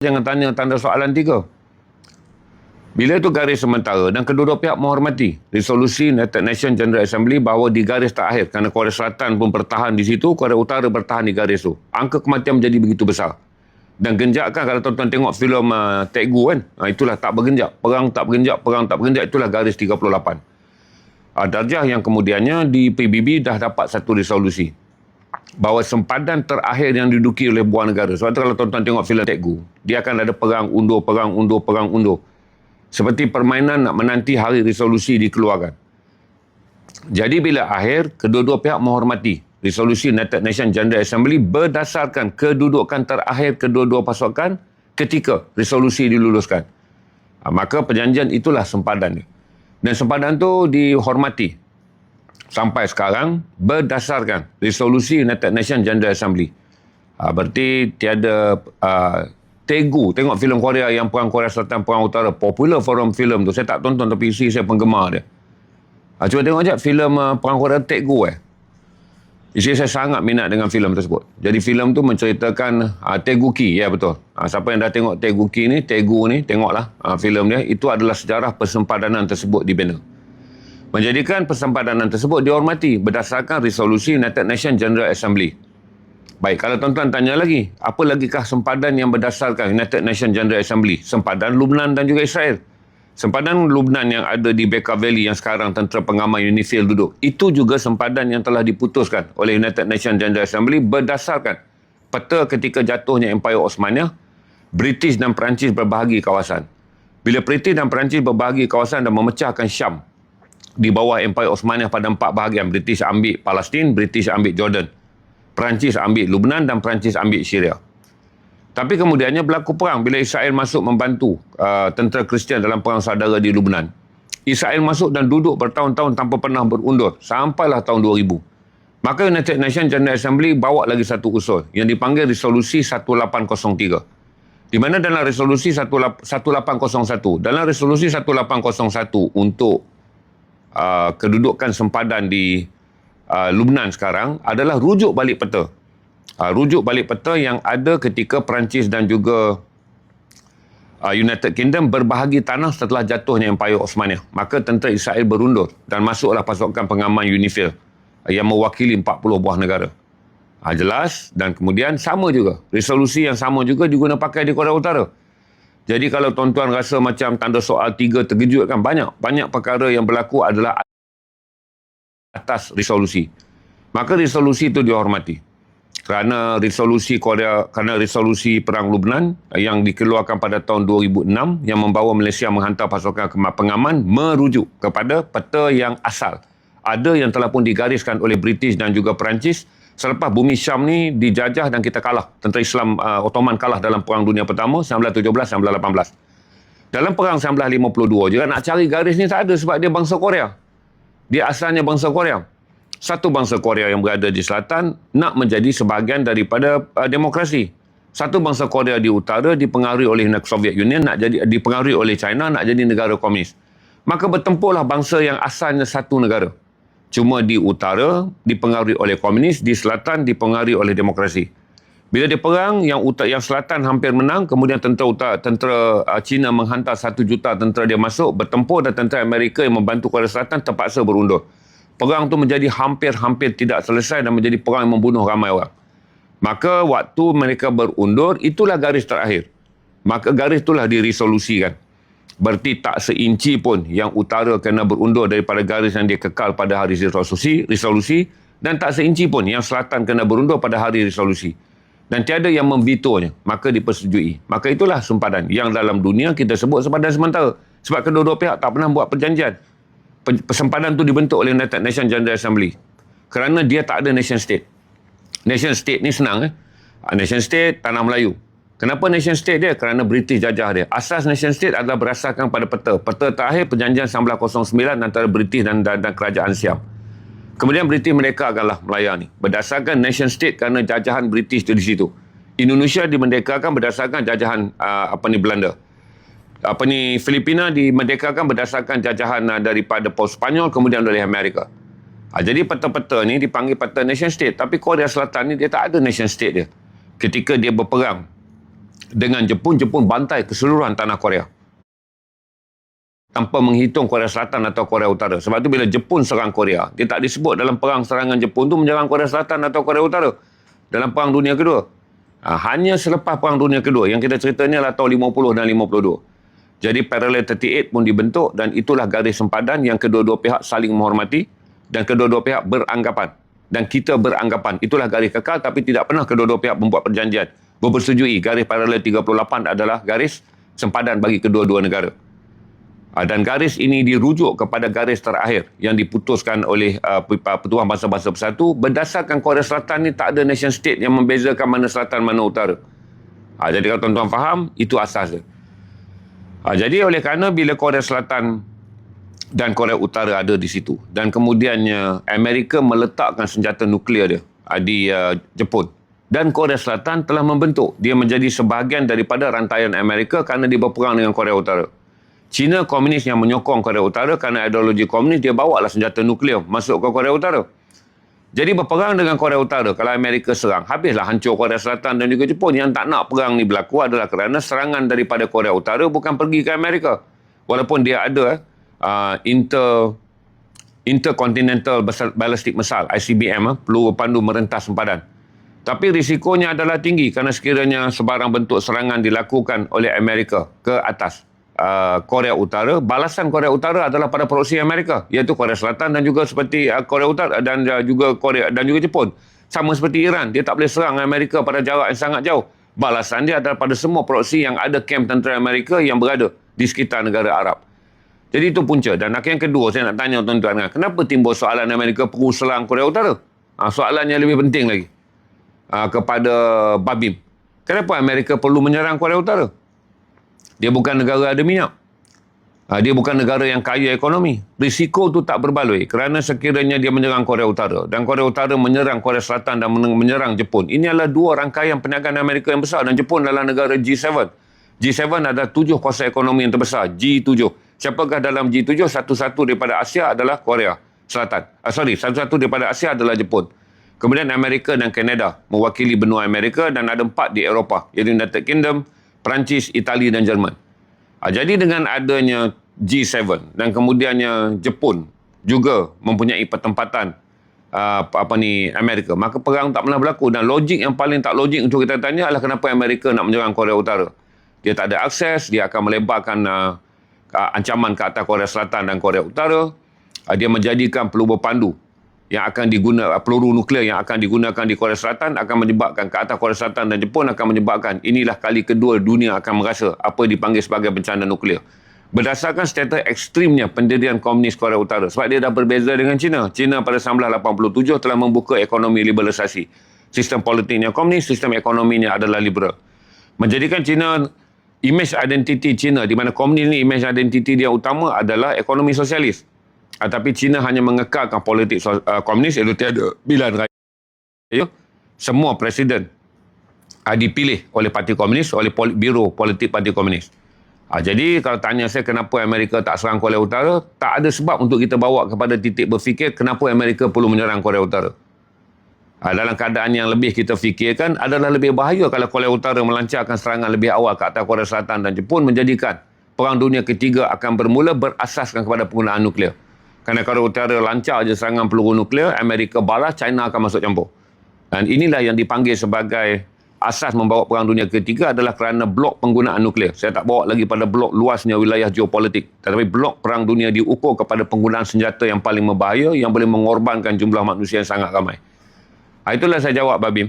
Jangan tanya tanda soalan 3. Bila itu garis sementara dan kedua-dua pihak menghormati resolusi United Nations General Assembly bahawa di garis terakhir, kerana Korea Selatan pun bertahan di situ, Korea Utara bertahan di garis itu. Angka kematian menjadi begitu besar. Dan genjak kan, kalau tuan-tuan tengok filem Tekgu kan, itulah tak bergenjak. Perang tak bergenjak, itulah garis 38. Darjah yang kemudiannya di PBB dah dapat satu resolusi bahawa sempadan terakhir yang diduduki oleh buah negara. Sebab tu kalau tuan-tuan tengok filem Tekgu, dia akan ada perang undur. Seperti permainan nak menanti hari resolusi dikeluarkan. Jadi bila akhir, kedua-dua pihak menghormati resolusi United Nations General Assembly berdasarkan kedudukan terakhir kedua-dua pasukan ketika resolusi diluluskan. Maka perjanjian itulah sempadan dia. Dan sempadan tu dihormati sampai sekarang berdasarkan resolusi United Nations General Assembly. Berarti tiada Tegu, tengok filem Korea yang Perang Korea Selatan, Perang Utara, popular forum filem tu. Saya tak tonton tapi isteri saya penggemar dia. Cuba tengok je filem Perang Korea Tegu. Isteri saya sangat minat dengan filem tersebut. Jadi filem tu menceritakan Teguki, ya betul. Siapa yang dah tengok Teguki ni, Tegu ni, tengoklah filem dia. Itu adalah sejarah persempadanan tersebut dibina. Menjadikan persempadanan tersebut dihormati berdasarkan resolusi United Nations General Assembly. Baik, kalau tuan-tuan tanya lagi, apa lagikah sempadan yang berdasarkan United Nations General Assembly? Sempadan Lubnan dan juga Israel. Sempadan Lubnan yang ada di Bekaa Valley yang sekarang tentera pengaman UNIFIL duduk, itu juga sempadan yang telah diputuskan oleh United Nations General Assembly berdasarkan peta ketika jatuhnya Empayar Osmaniyah, British dan Perancis berbahagi kawasan. Bila British dan Perancis berbahagi kawasan dan memecahkan Syam di bawah Empayar Osmaniyah pada 4 bahagian, British ambil Palestin, British ambil Jordan, Perancis ambil Lubnan dan Perancis ambil Syria. Tapi kemudiannya berlaku perang bila Israel masuk membantu tentera Kristian dalam perang saudara di Lubnan. Israel masuk dan duduk bertahun-tahun tanpa pernah berundur sampailah tahun 2000. Maka United Nations General Assembly bawa lagi satu usul yang dipanggil Resolusi 1803. Di mana dalam Resolusi 1801, dalam Resolusi 1801 untuk kedudukan sempadan di Lubnan sekarang adalah rujuk balik peta. Rujuk balik peta yang ada ketika Perancis dan juga United Kingdom berbahagi tanah setelah jatuhnya Empayar Osmaniyah. Maka tentera Israel berundur dan masuklah pasukan pengaman UNIFIL yang mewakili 40 buah negara. Jelas, dan kemudian sama juga. Resolusi yang sama juga diguna pakai di Korea Utara. Jadi kalau tuan-tuan rasa macam tanda soal 3 terkejut kan, banyak perkara yang berlaku adalah atas resolusi. Maka resolusi itu dihormati. Kerana resolusi Perang Lubnan yang dikeluarkan pada tahun 2006 yang membawa Malaysia menghantar pasukan pengaman merujuk kepada peta yang asal. Ada yang telah pun digariskan oleh British dan juga Perancis selepas bumi Syam ni dijajah dan kita kalah. Tentera Islam Ottoman kalah dalam Perang Dunia Pertama 1917-1918. Dalam Perang 1952 juga nak cari garis ni tak ada sebab dia bangsa Korea. Dia asalnya bangsa Korea. Satu bangsa Korea yang berada di selatan nak menjadi sebahagian daripada demokrasi. Satu bangsa Korea di utara dipengaruhi oleh Soviet Union, dipengaruhi oleh China, nak jadi negara komunis. Maka bertempurlah bangsa yang asalnya satu negara. Cuma di utara dipengaruhi oleh komunis, di selatan dipengaruhi oleh demokrasi. Bila dia perang, yang selatan hampir menang, kemudian tentera China menghantar 1 juta tentera dia masuk, bertempur, dan tentera Amerika yang membantu Korea Selatan terpaksa berundur. Perang itu menjadi hampir tidak selesai dan menjadi perang yang membunuh ramai orang. Maka waktu mereka berundur, itulah garis terakhir. Maka garis itulah diresolusikan. Berarti tak seinci pun yang utara kena berundur daripada garis yang dia kekal pada hari resolusi, dan tak seinci pun yang selatan kena berundur pada hari resolusi. Dan tiada yang memvetonya, maka dipersetujui. Maka itulah sempadan yang dalam dunia kita sebut sempadan sementara. Sebab kedua-dua pihak tak pernah buat perjanjian. Sempadan itu dibentuk oleh United Nations General Assembly. Kerana dia tak ada nation state. Nation state ni senang. Nation state, tanah Melayu. Kenapa nation state dia? Kerana British jajah dia. Asas nation state adalah berdasarkan pada peta. Peta terakhir perjanjian 1909 antara British dan kerajaan Siam. Kemudian British merdekakanlah Melaya ni. Berdasarkan nation state kerana jajahan British tu di situ. Indonesia dimerdekakan berdasarkan jajahan Belanda. Filipina dimerdekakan berdasarkan jajahan daripada Pos Spanyol kemudian oleh Amerika. Jadi peta-peta ni dipanggil peta nation state. Tapi Korea Selatan ni dia tak ada nation state dia. Ketika dia berperang dengan Jepun, Jepun bantai keseluruhan tanah Korea. Tanpa menghitung Korea Selatan atau Korea Utara. Sebab tu bila Jepun serang Korea, dia tak disebut dalam perang serangan Jepun tu menyerang Korea Selatan atau Korea Utara. Dalam Perang Dunia Kedua. Hanya selepas Perang Dunia Kedua, yang kita cerita ni adalah tahun 50 dan 52. Jadi Parallel 38 pun dibentuk dan itulah garis sempadan yang kedua-dua pihak saling menghormati dan kedua-dua pihak beranggapan. Dan kita beranggapan. Itulah garis kekal tapi tidak pernah kedua-dua pihak membuat perjanjian. Bersetujui garis Parallel 38 adalah garis sempadan bagi kedua-dua negara. Dan garis ini dirujuk kepada garis terakhir yang diputuskan oleh Pertuan Bangsa-Bangsa Bersatu berdasarkan Korea Selatan ni tak ada nation state yang membezakan mana selatan mana utara. Jadi kalau tuan-tuan faham, itu asas dia. Jadi oleh kerana bila Korea Selatan dan Korea Utara ada di situ dan kemudiannya Amerika meletakkan senjata nuklear dia di Jepun dan Korea Selatan telah membentuk dia menjadi sebahagian daripada rantaian Amerika kerana dia berperang dengan Korea Utara. Cina komunis yang menyokong Korea Utara kerana ideologi komunis, dia bawa lah senjata nuklear masuk ke Korea Utara. Jadi berperang dengan Korea Utara, kalau Amerika serang, habislah hancur Korea Selatan dan juga Jepun. Yang tak nak perang ni berlaku adalah kerana serangan daripada Korea Utara bukan pergi ke Amerika. Walaupun dia ada Intercontinental Ballistic Missile, ICBM, peluru pandu merentas sempadan. Tapi risikonya adalah tinggi kerana sekiranya sebarang bentuk serangan dilakukan oleh Amerika ke atas Korea Utara, balasan Korea Utara adalah pada proksi Amerika, iaitu Korea Selatan dan juga seperti Korea Utara dan juga Korea dan juga Jepun. Sama seperti Iran, dia tak boleh serang Amerika pada jarak yang sangat jauh. Balasan dia adalah pada semua proksi yang ada kamp tentera Amerika yang berada di sekitar negara Arab. Jadi itu punca. Dan yang kedua saya nak tanya tuan-tuan, kenapa timbul soalan Amerika perlu serang Korea Utara? Soalan yang lebih penting lagi kepada Babim. Kenapa Amerika perlu menyerang Korea Utara? Dia bukan negara ada minyak. Dia bukan negara yang kaya ekonomi. Risiko tu tak berbaloi kerana sekiranya dia menyerang Korea Utara dan Korea Utara menyerang Korea Selatan dan menyerang Jepun. Ini adalah dua rangkaian perniagaan Amerika yang besar dan Jepun adalah negara G7. G7 ada 7 kuasa ekonomi yang terbesar. G7. Siapakah dalam G7? Satu-satu daripada Asia adalah Korea Selatan. Satu-satu daripada Asia adalah Jepun. Kemudian Amerika dan Kanada mewakili benua Amerika dan ada 4 di Eropah, iaitu United Kingdom, Perancis, Itali dan Jerman. Jadi dengan adanya G7 dan kemudiannya Jepun juga mempunyai pertempatan Amerika, maka perang tak pernah berlaku. Dan logik yang paling tak logik untuk kita tanya adalah kenapa Amerika nak menyerang Korea Utara. Dia tak ada akses, dia akan melebarkan ancaman ke atas Korea Selatan dan Korea Utara. Dia menjadikan peluru pandu yang akan digunakan, peluru nuklear yang akan digunakan di Korea Selatan akan menyebabkan ke atas Korea Selatan dan Jepun akan menyebabkan inilah kali kedua dunia akan merasa apa dipanggil sebagai bencana nuklear. Berdasarkan status ekstrimnya pendirian komunis Korea Utara. Sebab dia dah berbeza dengan China. China pada 1987 telah membuka ekonomi liberalisasi. Sistem politiknya komunis, sistem ekonominya adalah liberal. Menjadikan China, image identiti China, di mana komunis ni image identiti dia utama adalah ekonomi sosialis. Tapi China hanya mengekalkan politik komunis, iaitu tiada pilihan raya. Semua presiden dipilih oleh parti komunis, oleh biro politik parti komunis. Jadi kalau tanya saya kenapa Amerika tak serang Korea Utara, tak ada sebab untuk kita bawa kepada titik berfikir kenapa Amerika perlu menyerang Korea Utara. Dalam keadaan yang lebih kita fikirkan adalah lebih bahaya kalau Korea Utara melancarkan serangan lebih awal ke atas Korea Selatan dan Jepun, menjadikan Perang Dunia Ketiga akan bermula berasaskan kepada penggunaan nuklear. Kerana Korea Utara lancar je serangan peluru nuklear, Amerika balas, China akan masuk campur. Dan inilah yang dipanggil sebagai asas membawa Perang Dunia Ketiga adalah kerana blok penggunaan nuklear. Saya tak bawa lagi pada blok luasnya wilayah geopolitik. Tetapi blok Perang Dunia diukur kepada penggunaan senjata yang paling berbahaya yang boleh mengorbankan jumlah manusia yang sangat ramai. Itulah saya jawab, Babim.